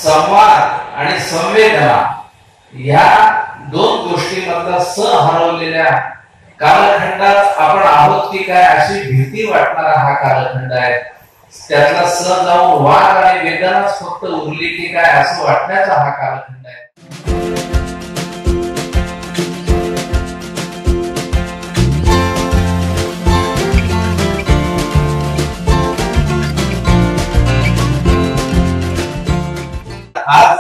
संवाद आणि संवेदना या दोन गोष्टींमधला स हरवलेल्या कालखंडात आपण आहोत की काय अशी भीती वाटणारा हा कालखंड आहे। त्यातला स जाऊन वाद आणि वेदनाच फक्त उरली की काय असं वाटण्याचा हा कालखंड आहे। आज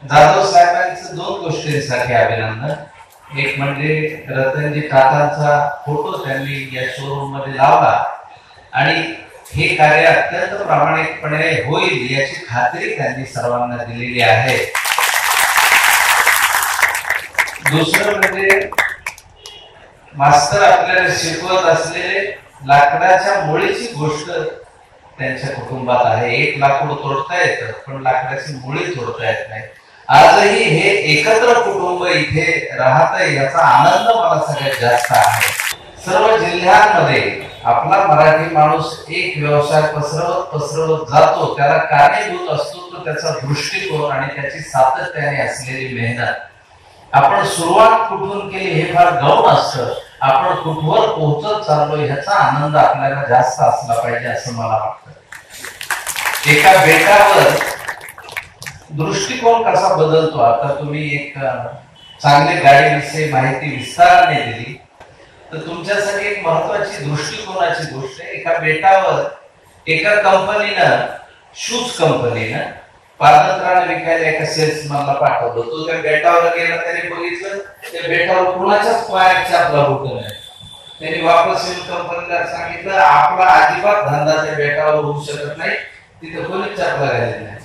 जाधव साहेबांचं दोन गोष्टींसाठी अभिनंदन। एक म्हणजे रतनजी टाटांचा फोटो त्यांनी या शोरूम मध्ये लावला आणि हे कार्य अत्यंत प्रामाणिकपणे होईल याची खात्री त्यांनी सर्वांना दिलेली आहे। दुसरं म्हणजे मास्तर आपल्याला शिकवत असलेले लाकडाच्या मुळीची गोष्ट त्यांच्या कुटुंबात आहे। एक लाकूड तोडता येतं पण लाकडाची मुळी तोडता येत नाही। आजही हे एकत्र कुटुंब इथे राहत याचा आनंद मला सगळ्यात जास्त आहे। सर्व जिल्ह्यांमध्ये आपला मराठी माणूस एक व्यवसाय पसरवत जातो, त्याला कारणीभूत असतो तो त्याचा दृष्टिकोन आणि त्याची सातत्याने असलेली मेहनत। आपण सुरुवात कुठून केली हे फार गौण असतं, आपण कुठवर पोहोचत चाललो ह्याचा आनंद आपल्याला जास्त असला पाहिजे असं मला वाटतं। एका बेटावर दृष्टिकोन कसा बदलतो, आता तुम्ही एक चांगली गाडीविषयी माहिती विस्ताराने दिली तर तुमच्यासाठी एक महत्वाची दृष्टिकोनाची गोष्ट आहे। एका बेटावर एका कंपनीनं, शूज कंपनीनं पादत्राण विकायला एका सेल्समॅनला पाठवलं। तो त्या बेटावर गेला, त्याने बघितलं त्या बेटावर कुणाच्याच पायाची आपला बुट नाही। त्यांनी वापस येऊन कंपनीला सांगितलं आपला अजिबात धंदा त्या बेटावर होऊ शकत नाही, तिथे कोणीच चपला घालत नाही।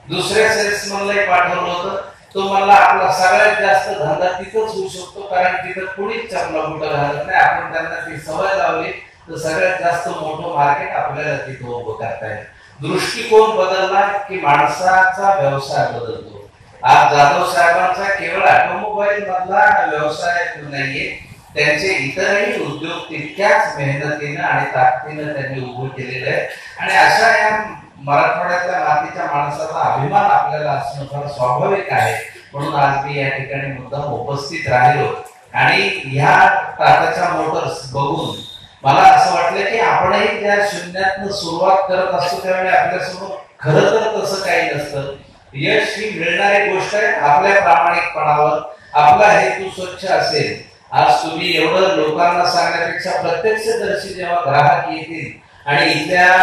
दुसऱ्या सेल्समॅनलाही पाठवलं होतं, तो म्हणला आपला सगळ्यात जास्त धंदा तिथंच होऊ शकतो कारण तिथं कोणीच चपला बुट घालत नाही। आपण त्यांना ती सवय लावली तर सगळ्यात जास्त मोठं मार्केट आपल्याला तिथं उभं करता येईल। दृष्टिकोन बदलला की माणसाचा व्यवसाय बदलतो। आज जाधव साहेबांचा केवळ ऑटोमोबाईल मधला व्यवसाय नाहीये, त्यांचे इतरही उद्योग तितक्याच मेहनतीनं आणि ताकदीनं त्यांनी उभे केलेले आहे आणि अशा या मराठवाड्यातल्या मातीच्या माणसाचा अभिमान आपल्याला असणं फार स्वाभाविक आहे। म्हणून आज मी या ठिकाणी मुद्दाम उपस्थित राहिलो आणि ह्या टाटाच्या मोटर्स बघून मला असं वाटलं की आपणही त्या शून्यातनं सुरुवात करत असतो त्यावेळी आपल्यासमोर खरं तर तसं काही नसतं। यश ही मिळणारी गोष्ट आहे आपल्या प्रामाणिकपणावर, आपला हेतू स्वच्छ असेल। आज तुम्ही एवढं लोकांना सांगण्यापेक्षा प्रत्यक्षदर्शी जेव्हा ग्राहक येतील आणि इथल्या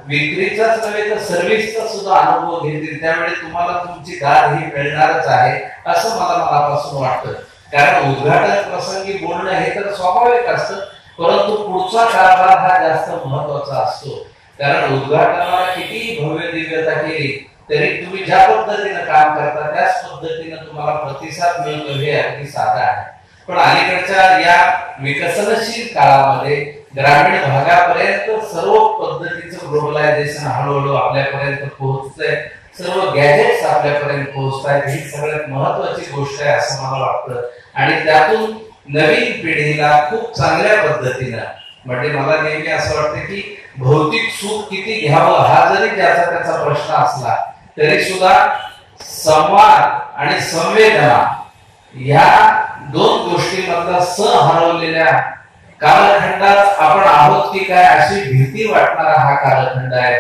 विक्रीचाच नव्हे तर सर्व्हिसचा सुद्धा अनुभव घेतील त्यावेळी तुम्हाला तुमची दाद ही मिळणारच आहे असं मला मनापासून वाटतं। कारण उद्घाटन प्रसंगी बोलणं हे तर स्वाभाविक असतं, परंतु पुढचा कारभार हा जास्त महत्वाचा असतो। कारण उद्घाटनाला किती भव्य दिव्यता केली तरी तुम्ही ज्या पद्धतीनं काम करता त्याच पद्धतीनं तुम्हाला प्रतिसाद मिळतो हे अगदी साधं आहे। पण अलीकडच्या या विकसनशील काळामध्ये ग्रामीण भागापर्यंत सर्व पद्धतीचं ग्लोबलायझेशन हळूहळू आपल्यापर्यंत पोहोचतंय, सर्व गॅजेट्स आपल्यापर्यंत पोहोचतायत। ही सगळ्यात महत्वाची गोष्ट आहे असं मला वाटतं आणि त्यातून नवीन पिढीला खूप चांगल्या पद्धतीनं, म्हणजे मला नेहमी असं वाटतं की भौतिक सुख किती घ्यावं हा जरी त्याचा प्रश्न असला तरी सुद्धा संवाद आणि संवेदना या दोन गोष्टींमधला स हरवलेल्या कालखंडात आपण आहोत की काय अशी भीती वाटणारा हा कालखंड आहे।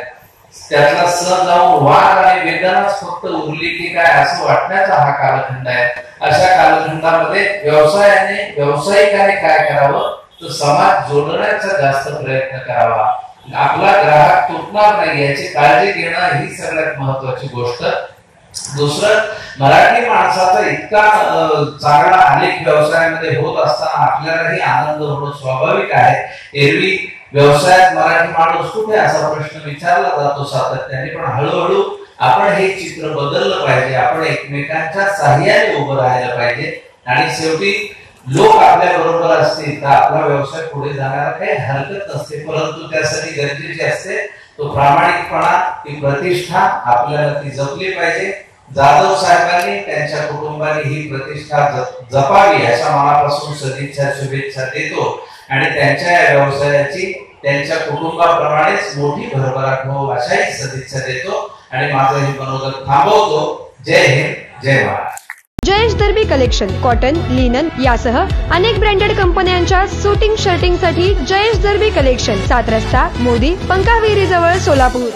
त्यातला स जाऊन वाद आणि वेदनाच फक्त उरली की काय असं वाटण्याचा हा कालखंड आहे। अशा कालखंडामध्ये व्यावसायिकाने काय करावं तर समाज जोडण्याचा जास्त प्रयत्न करावा, आपला ग्राहक तुटणार नाही याची काळजी घेणं ही सगळ्यात महत्वाची गोष्ट। दुसरं, मराठी माणसाचा इतका चांगला अनेक व्यवसायामध्ये होत असताना आपल्यालाही आनंद होणं स्वाभाविक आहे। एरवी व्यवसायात मराठी माणूस कुठे असा प्रश्न विचारला जातो सातत्याने, पण हळूहळू आपण हे चित्र बदललं पाहिजे। आपण एकमेकांच्या साह्याने उभं राहायला पाहिजे आणि शेवटी लोक आपल्या बरोबर असतील तर आपला व्यवसाय पुढे जाण्याला काही हरकत नसते, परंतु त्यासाठी गरजेची असते तो प्रामाणिकपणा, ती प्रतिष्ठा आपल्याला ती जपली पाहिजे। जाधव साहेबांनी त्यांच्या कुटुंबाने ही प्रतिष्ठा जपावी अशा मनापासून सदिच्छा शुभेच्छा देतो आणि त्यांच्या या व्यवसायाची त्यांच्या कुटुंबाप्रमाणेच मोठी भरभराट हो अशाही सदिच्छा देतो। आणि माझं हे मनोगत थांबवतो. जय हिंद, जय Maharashtra. Jayesh दर्बी collection cotton, linen यासह अनेक ब्रँडेड कंपन्यांच्या सुटिंग शर्टिंगसाठी जयेश दर्बी कलेक्शन, 7 रस्ता मोदी पंकाविहिरी जवळ सोलापूर.